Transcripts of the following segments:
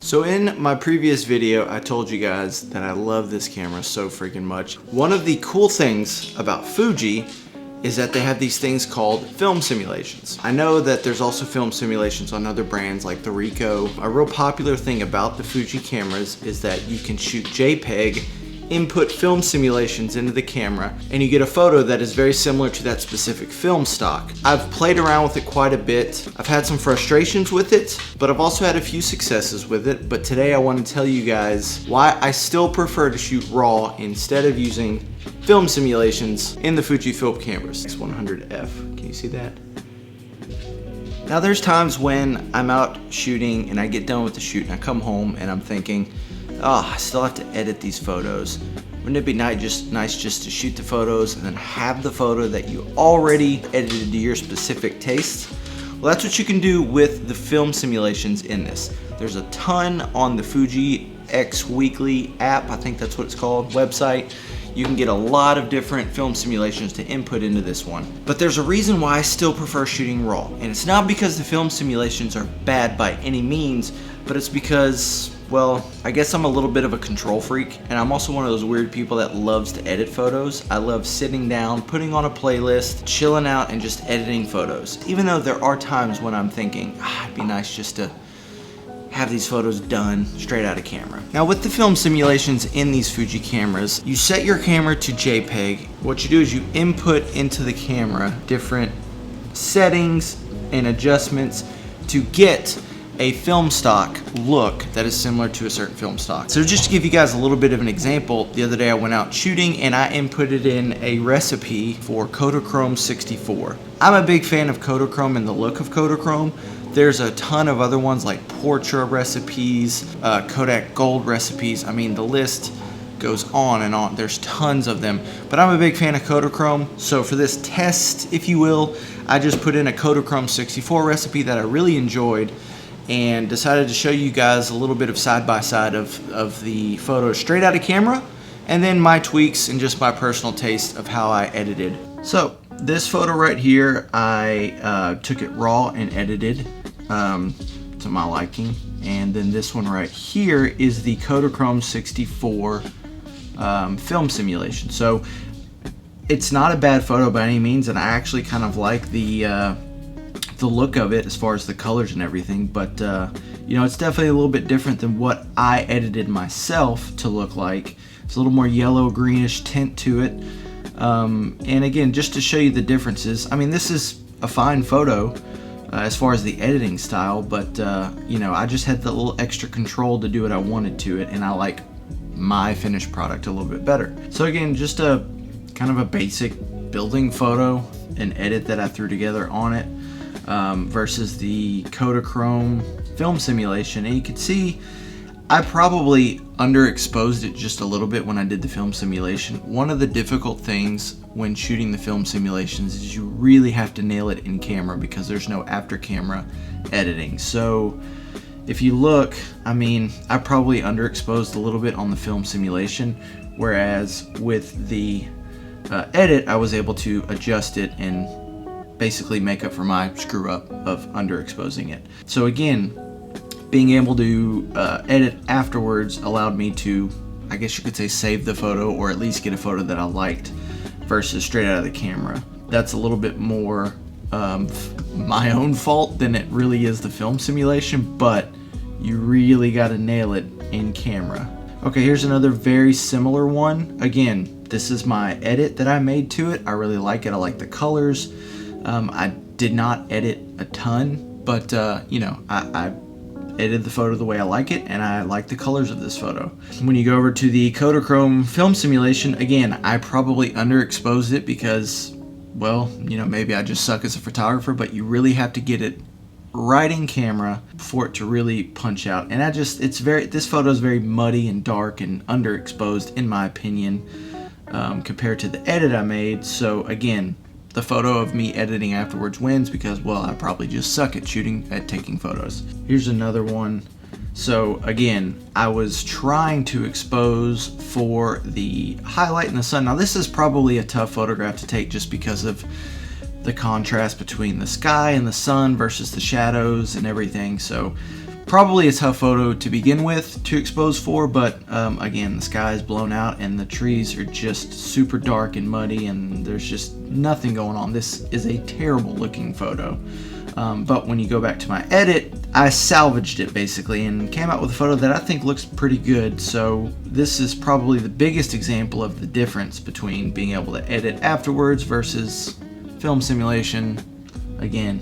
So in my previous video, I told you guys that I love this camera so freaking much. One of the cool things about Fuji is that they have these things called film simulations. I know that there's also film simulations on other brands like the Ricoh. A real popular thing about the Fuji cameras is that you can shoot JPEG, input film simulations into the camera, and you get a photo that is very similar to that specific film stock. I've played around with it quite a bit. I've had some frustrations with it, but I've also had a few successes with it. But today I want to tell you guys why I still prefer to shoot RAW instead of using film simulations in the Fujifilm cameras. X100F, can you see that? Now there's times when I'm out shooting and I get done with the shoot and I come home and I'm thinking, oh, I still have to edit these photos. Wouldn't it be nice just to shoot the photos and then have the photo that you already edited to your specific taste? Well, that's what you can do with the film simulations in this. There's a ton on the Fuji X Weekly app, I think that's what it's called, website. You can get a lot of different film simulations to input into this one. But there's a reason why I still prefer shooting RAW. And it's not because the film simulations are bad by any means, but it's because, well, I guess I'm a little bit of a control freak, and I'm also one of those weird people that loves to edit photos. I love sitting down, putting on a playlist, chilling out, and just editing photos. Even though there are times when I'm thinking, it'd be nice just to have these photos done straight out of camera. Now with the film simulations in these Fuji cameras, you set your camera to JPEG. What you do is you input into the camera different settings and adjustments to get a film stock look that is similar to a certain film stock. So just to give you guys a little bit of an example, the other day I went out shooting and I inputted in a recipe for Kodachrome 64. I'm a big fan of Kodachrome and the look of Kodachrome. There's a ton of other ones like Portra recipes, Kodak Gold recipes. I mean, the list goes on and on. There's tons of them, but I'm a big fan of Kodachrome. So for this test, if you will, I just put in a Kodachrome 64 recipe that I really enjoyed and decided to show you guys a little bit of side-by-side of the photos straight out of camera and then my tweaks and just my personal taste of how I edited. So this photo right here, I took it raw and edited to my liking, and then this one right here is the Kodachrome 64 film simulation. So it's not a bad photo by any means, and I actually kind of like the look of it as far as the colors and everything, but you know, it's definitely a little bit different than what I edited myself to look like. It's a little more yellow greenish tint to it, and again, just to show you the differences, I mean, this is a fine photo as far as the editing style, but you know, I just had the little extra control to do what I wanted to it, and I like my finished product a little bit better. So again, just a kind of a basic building photo and edit that I threw together on it, versus the Kodachrome film simulation. And you can see I probably underexposed it just a little bit when I did the film simulation. One of the difficult things when shooting the film simulations is you really have to nail it in camera because there's no after camera editing. So if you look, I mean, I probably underexposed a little bit on the film simulation, whereas with the edit I was able to adjust it and basically make up for my screw up of underexposing it. So again, being able to edit afterwards allowed me to, I guess you could say, save the photo, or at least get a photo that I liked versus straight out of the camera. That's a little bit more my own fault than it really is the film simulation, but you really got to nail it in camera. Okay, here's another very similar one. Again, this is my edit that I made to it. I really like it. I like the colors. I did not edit a ton, but you know, I edited the photo the way I like it, and I like the colors of this photo. When you go over to the Kodachrome film simulation, again, I probably underexposed it because, well, you know, maybe I just suck as a photographer, but you really have to get it right in camera for it to really punch out. And this photo is very muddy and dark and underexposed in my opinion, compared to the edit I made. So again, the photo of me editing afterwards wins because, well, I probably just suck at taking photos. Here's another one. So again, I was trying to expose for the highlight in the sun. Now this is probably a tough photograph to take just because of the contrast between the sky and the sun versus the shadows and everything. So Probably a tough photo to begin with to expose for, but again, the sky is blown out and the trees are just super dark and muddy and there's just nothing going on. This is a terrible looking photo. But when you go back to my edit, I salvaged it basically and came out with a photo that I think looks pretty good. So this is probably the biggest example of the difference between being able to edit afterwards versus film simulation. Again,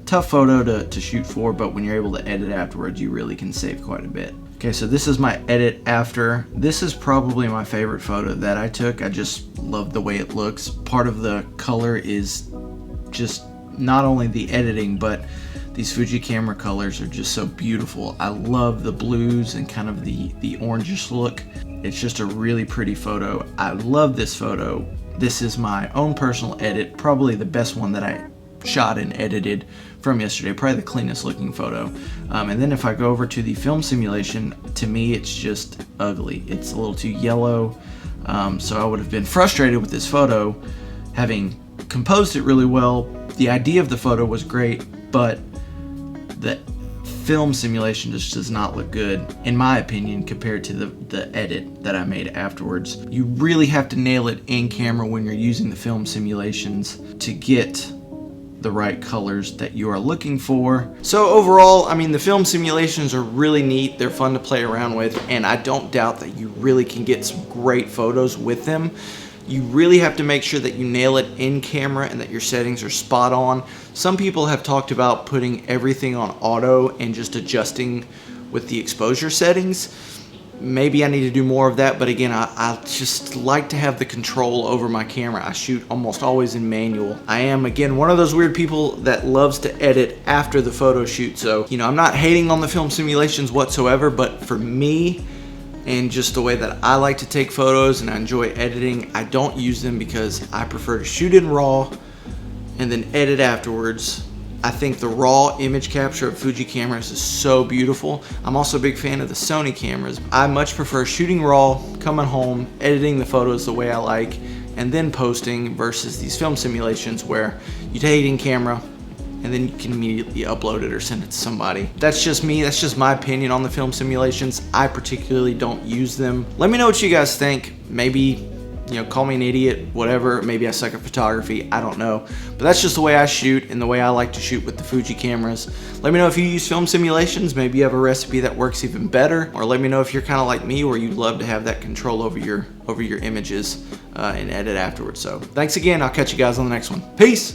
tough photo to shoot for, but when you're able to edit afterwards, you really can save quite a bit. Okay, so this is my edit after. This is probably my favorite photo that I took. I just love the way it looks. Part of the color is just not only the editing, but these Fuji camera colors are just so beautiful. I love the blues and kind of the orangish look. It's just a really pretty photo. I love this photo. This is my own personal edit, probably the best one that I shot and edited from yesterday, probably the cleanest looking photo. And then if I go over to the film simulation, to me it's just ugly. It's a little too yellow. So I would have been frustrated with this photo, having composed it really well. The idea of the photo was great, but the film simulation just does not look good, in my opinion, compared to the edit that I made afterwards. You really have to nail it in camera when you're using the film simulations to get the right colors that you are looking for. So overall, I mean, the film simulations are really neat. They're fun to play around with, and I don't doubt that you really can get some great photos with them. You really have to make sure that you nail it in camera and that your settings are spot on. Some people have talked about putting everything on auto and just adjusting with the exposure settings. Maybe I need to do more of that, but again, I just like to have the control over my camera. I shoot almost always in manual. I am, again, one of those weird people that loves to edit after the photo shoot. So, you know, I'm not hating on the film simulations whatsoever, but for me, and just the way that I like to take photos and I enjoy editing, I don't use them because I prefer to shoot in RAW and then edit afterwards. I think the raw image capture of Fuji cameras is so beautiful. I'm also a big fan of the Sony cameras. I much prefer shooting raw, coming home, editing the photos the way I like, and then posting versus these film simulations where you take it in camera and then you can immediately upload it or send it to somebody. That's just me, that's just my opinion on the film simulations. I particularly don't use them. Let me know what you guys think. Maybe, you know, call me an idiot, whatever. Maybe I suck at photography, I don't know. But that's just the way I shoot and the way I like to shoot with the Fuji cameras. Let me know if you use film simulations. Maybe you have a recipe that works even better. Or let me know if you're kind of like me where you'd love to have that control over your images and edit afterwards. So thanks again, I'll catch you guys on the next one. Peace!